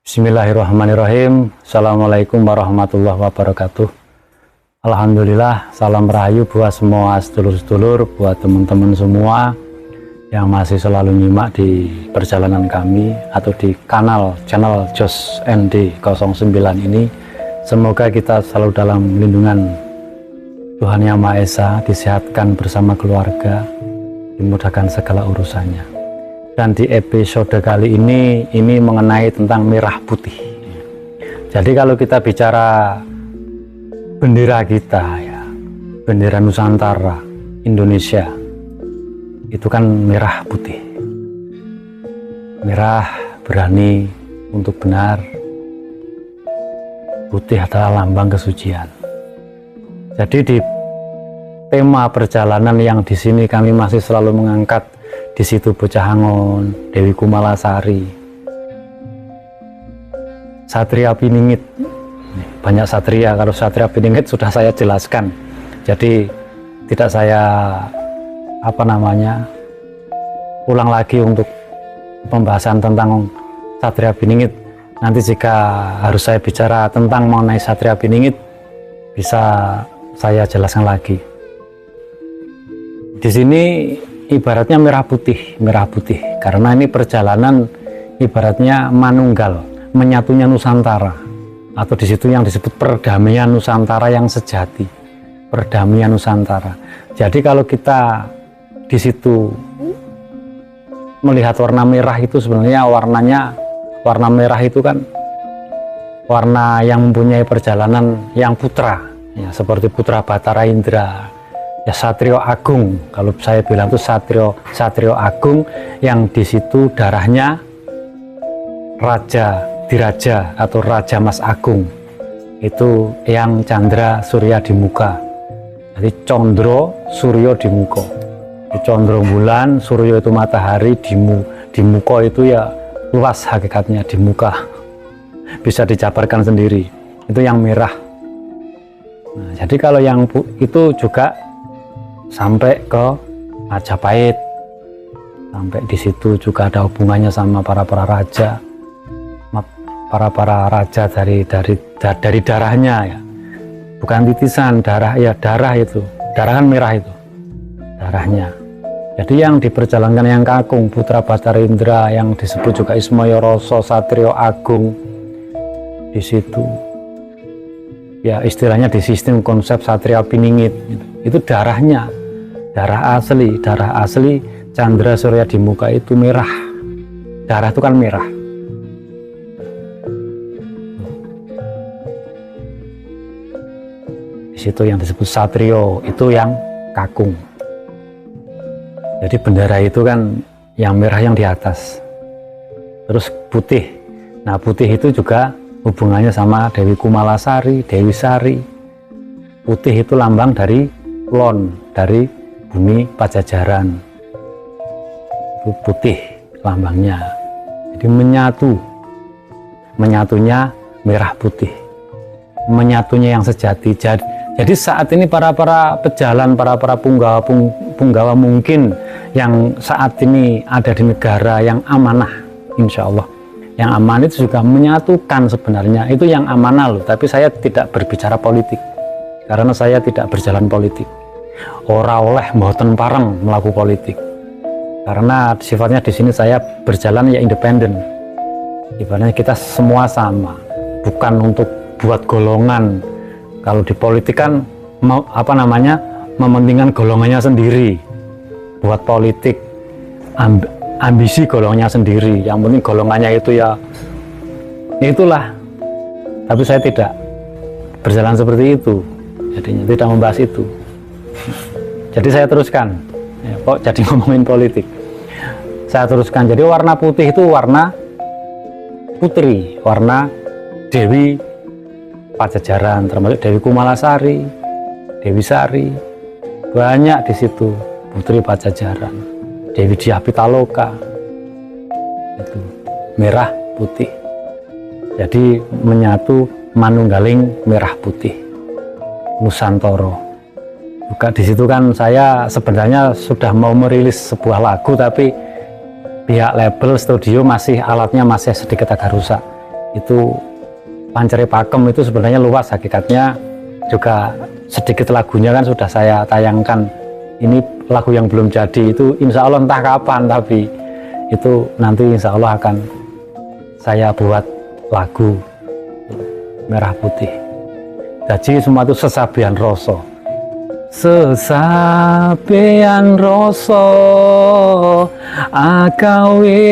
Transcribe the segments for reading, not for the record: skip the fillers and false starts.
Bismillahirrahmanirrahim. Assalamualaikum warahmatullahi wabarakatuh. Alhamdulillah, salam rahayu buat semua sedulur-sedulur, buat teman-teman semua yang masih selalu nyimak di perjalanan kami atau di channel Jos ND 09 ini. Semoga kita selalu dalam lindungan Tuhan Yang Maha Esa, disehatkan bersama keluarga, dimudahkan segala urusannya. Dan di episode kali ini mengenai tentang merah putih. Jadi kalau kita bicara bendera kita ya, bendera Nusantara Indonesia, itu kan merah putih. Merah berani untuk benar, putih adalah lambang kesucian. Jadi di tema perjalanan yang di sini kami masih selalu mengangkat, di situ Bocah Angon, Dewi Kumalasari, Satria Piningit. Banyak satria, kalau Satria Piningit sudah saya jelaskan, jadi tidak saya ulang lagi untuk pembahasan tentang Satria Piningit. Nanti jika harus saya bicara tentang mengenai Satria Piningit, bisa saya jelaskan lagi. Di sini ibaratnya merah putih karena ini perjalanan ibaratnya manunggal, menyatunya Nusantara, atau di situ yang disebut perdamaian Nusantara yang sejati, perdamaian Nusantara. Jadi kalau kita di situ melihat warna merah itu, sebenarnya warna merah itu kan warna yang mempunyai perjalanan yang putra ya, seperti putra Batara Indra ya, Satrio Agung. Kalau saya bilang itu Satrio Agung, yang di situ darahnya Raja Diraja atau Raja Mas Agung, itu yang Chandra Surya di muka. Jadi Condro Suryo di muka. Di Condro bulan, Suryo itu matahari, di muka itu ya luas hakikatnya, di muka. Bisa dijabarkan sendiri. Itu yang merah. Nah, jadi kalau yang itu juga sampai ke Majapahit, sampai di situ juga ada hubungannya sama para raja, para raja dari darahnya ya, bukan titisan darah ya, darah kan merah itu darahnya. Jadi yang diperjalankan yang kakung putra Batara Indra, yang disebut juga Ismaya Rasa Satrio Agung, di situ ya istilahnya di sistem konsep Satria Piningit itu darahnya, darah asli Chandra Surya di muka itu merah. Darah itu kan merah. Di situ yang disebut Satrio itu yang kakung. Jadi bendera itu kan yang merah yang di atas. Terus putih. Nah, putih itu juga hubungannya sama Dewi Kumalasari, Dewi Sari. Putih itu lambang dari Kulon, dari bumi Pajajaran. Itu putih lambangnya. Jadi menyatunya merah putih, menyatunya yang sejati. Jadi saat ini para pejalan, para punggawa mungkin yang saat ini ada di negara yang amanah, insya Allah yang aman itu juga menyatukan sebenarnya, itu yang amanah loh. Tapi saya tidak berbicara politik karena saya tidak berjalan politik. Ora oleh mboten pareng melaku politik, karena sifatnya di sini saya berjalan ya independen. Ibaratnya kita semua sama, bukan untuk buat golongan. Kalau di politik kan mementingkan golongannya sendiri, buat politik ambisi golongannya sendiri, yang penting golongannya itu ya itulah. Tapi saya tidak berjalan seperti itu, jadinya tidak membahas itu. Jadi saya teruskan ya, kok jadi ngomongin politik, saya teruskan. Jadi warna putih itu warna putri, warna Dewi Pajajaran, termasuk Dewi Kumalasari, Dewi Sari, banyak di situ putri Pajajaran, Dewi Dyah Pitaloka, itu merah putih. Jadi menyatu manunggaling merah putih Nusantara. Juga di situ kan saya sebenarnya sudah mau merilis sebuah lagu, tapi pihak label studio alatnya masih sedikit agak rusak. Itu Pancere Pakem itu sebenarnya luas hakikatnya, juga sedikit lagunya kan sudah saya tayangkan. Ini lagu yang belum jadi, itu insya Allah entah kapan, tapi itu nanti insya Allah akan saya buat lagu Merah Putih. Jadi semua itu sesabian rasa, sesabian rasa akawe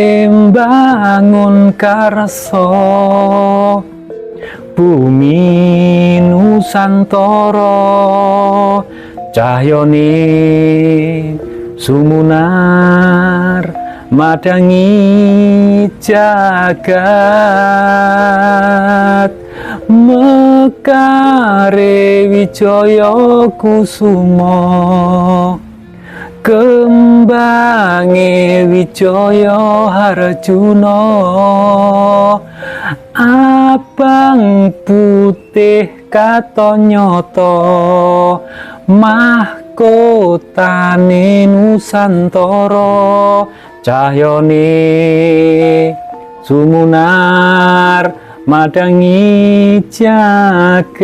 bangun karso, bumi Nusantara cahyane sumunar madangi jagat, mekare wijaya kusuma, kembange wijaya harjuna, abang putih katon nyata, mahkotane Nusantara cahyane sumunar madangi jagat.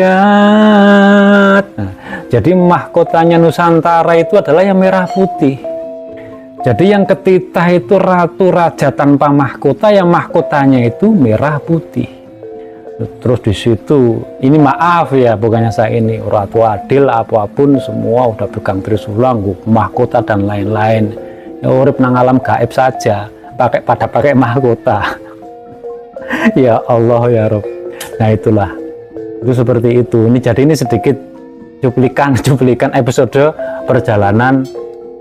Nah, jadi mahkotanya Nusantara itu adalah yang merah putih. Jadi yang ketitah itu ratu raja tanpa mahkota, yang mahkotanya itu merah putih. Terus di situ, ini maaf ya, bukannya saya ini ratu adil apapun, semua udah pegang trisulang, mahkota dan lain-lain. Ya urip nang alam gaib saja, pakai mahkota. Ya Allah ya Rob. Nah itulah, itu seperti itu. Jadi ini sedikit cuplikan episode perjalanan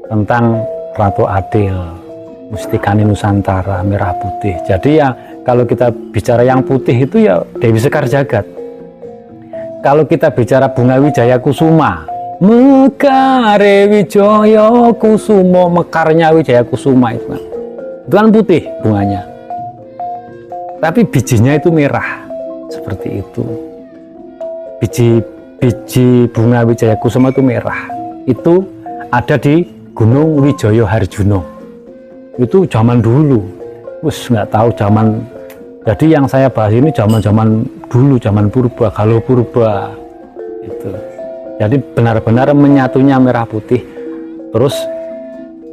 tentang Ratu Adil, Mustikani Nusantara merah putih. Jadi ya kalau kita bicara yang putih itu ya Dewi Sekar Jagad. Kalau kita bicara Bunga Wijaya Kusuma, mekare Wijaya Kusuma, mekarnya Wijaya Kusuma itu kan putih bunganya, tapi bijinya itu merah seperti itu. Biji Bunga Wijaya Kusuma itu merah, itu ada di Gunung Wijaya Harjuno. Itu zaman dulu, nggak tahu zaman. Jadi yang saya bahas ini zaman dulu, zaman purba, Galuh purba itu. Jadi benar-benar menyatunya merah putih. Terus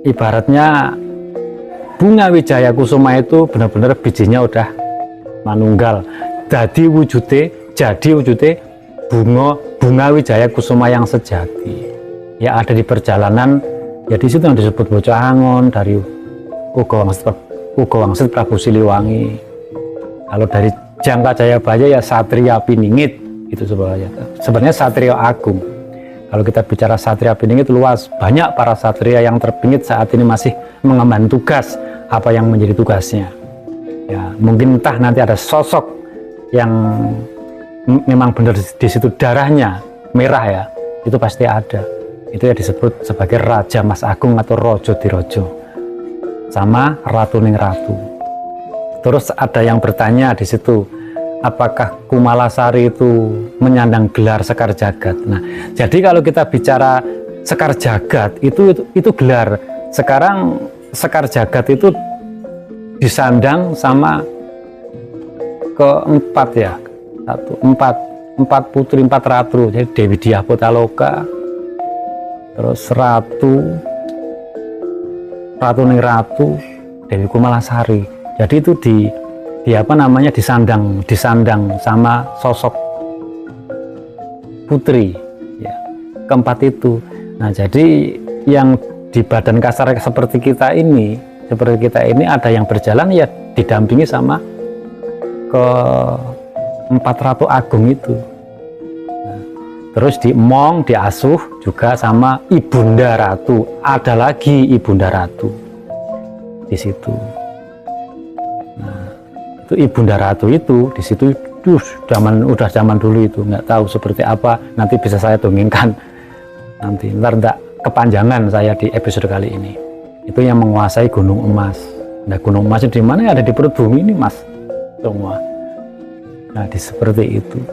ibaratnya Bunga Wijaya Kusuma itu benar-benar bijinya udah manunggal. Jadi wujudnya bunga Wijaya Kusuma yang sejati. Ya ada di perjalanan, ya di situ yang disebut Bocah Angon dari Uga Wangsit Prabu Siliwangi. Kalau dari Jangka Jayabaya ya Satria Piningit itu sebenarnya Satria Agung. Kalau kita bicara Satria Piningit luas, banyak para satria yang terpingit saat ini masih mengemban tugas apa yang menjadi tugasnya. Ya mungkin entah nanti ada sosok yang memang benar di situ darahnya merah ya, itu pasti ada. Itu ya disebut sebagai Raja Mas Agung atau Rojo Dirojo sama Ratu Ning Ratu. Terus ada yang bertanya di situ, apakah Kumalasari itu menyandang gelar Sekar Jagad? Nah, jadi kalau kita bicara Sekar Jagad itu gelar. Sekarang Sekar Jagad itu disandang sama keempat ya, empat putri, 4 ratu. Jadi Dewi Dyah Pitaloka, terus Ratu Ning Ratu, Dewi Kumalasari. Jadi itu disandang sama sosok putri ya, keempat itu. Nah jadi yang di badan kasar seperti kita ini ada yang berjalan ya didampingi sama keempat Ratu Agung itu. Nah, terus diemong, diasuh juga sama Ibunda Ratu. Ada lagi Ibunda Ratu di situ. Ibunda Ratu itu di situ udah zaman dulu itu, nggak tahu seperti apa, nanti bisa saya dongengkan nanti, ntar kepanjangan saya di episode kali ini. Itu yang menguasai Gunung Emas. Nah Gunung Emas di mana? Ada di perut bumi ini Mas semua. Nah seperti itu.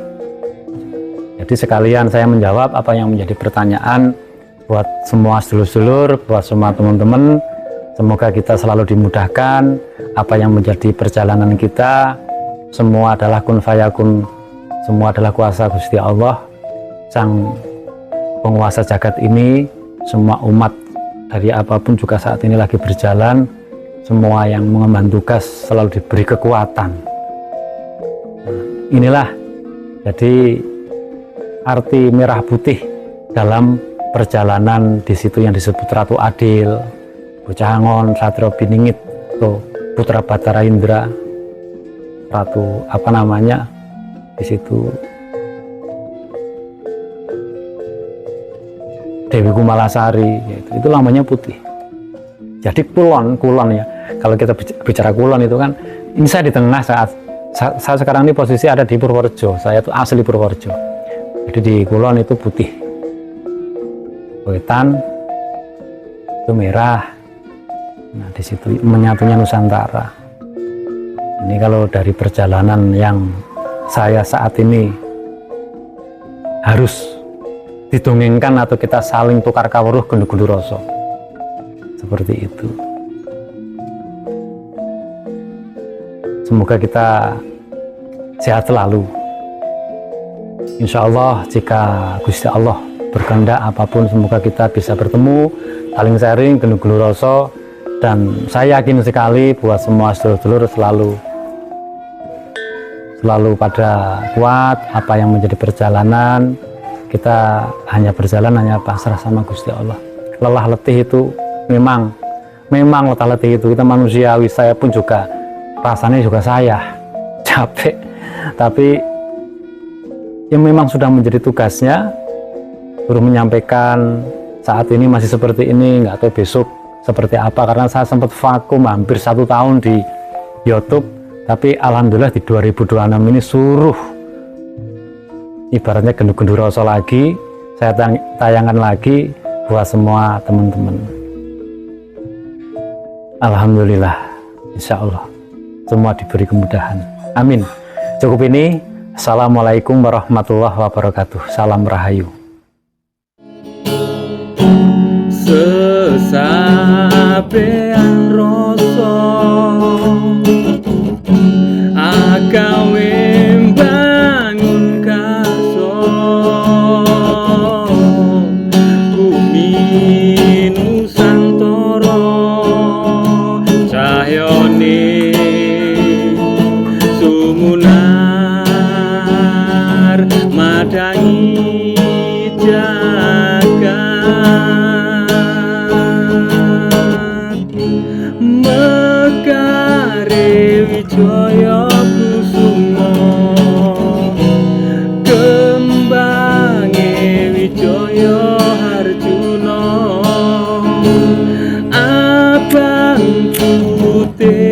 Jadi sekalian saya menjawab apa yang menjadi pertanyaan buat semua sedulur-sedulur, buat semua teman-teman. Semoga kita selalu dimudahkan apa yang menjadi perjalanan kita. semua adalah kun fayakun, semua adalah kuasa Gusti Allah, sang penguasa jagat ini. Semua umat dari apapun juga saat ini lagi berjalan, semua yang mengemban tugas selalu diberi kekuatan. Nah, inilah jadi arti merah putih dalam perjalanan di situ yang disebut Ratu Adil, Bocah Angon, Satrio Biningit, tuh Putra Batara Indra, Ratu apa namanya di situ, Dewi Kumalasari, itu namanya putih. Jadi kulon ya. Kalau kita bicara kulon itu kan, ini saya di tengah saat saya sekarang ini posisi ada di Purworejo. Saya itu asli Purworejo. Jadi di kulon itu putih, wetan itu merah. Nah di situ menyatunya Nusantara. Ini kalau dari perjalanan yang saya saat ini harus didongengkan atau kita saling tukar kawruh gundu-gundu rasa seperti itu. Semoga kita sehat selalu. Insya Allah jika Gusti Allah berkehendak apapun, semoga kita bisa bertemu, saling sharing gundu-gundu rasa, dan saya yakin sekali buat semua sedulur-sedulur selalu pada kuat. Apa yang menjadi perjalanan, kita hanya berjalan, hanya pasrah sama Gusti Allah. Lelah letih itu memang lelah letih itu kita manusiawi. Saya pun juga rasanya juga saya capek, tapi yang memang sudah menjadi tugasnya, suruh menyampaikan saat ini masih seperti ini, nggak tahu besok seperti apa, karena saya sempat vakum hampir 1 tahun di YouTube, tapi alhamdulillah di 2026 ini suruh ibaratnya gendu-gendu rasa lagi, saya tayangkan lagi buat semua teman-teman. Alhamdulillah, insya Allah semua diberi kemudahan, amin. Cukup ini. Assalamualaikum warahmatullahi wabarakatuh. Salam Rahayu. Sesabean rasa agawe mbangun karso, bumi Nusantara cahyane sumunar madangi jagat, mekare wijaya kusuma, kembange wijaya harjuna, abang putih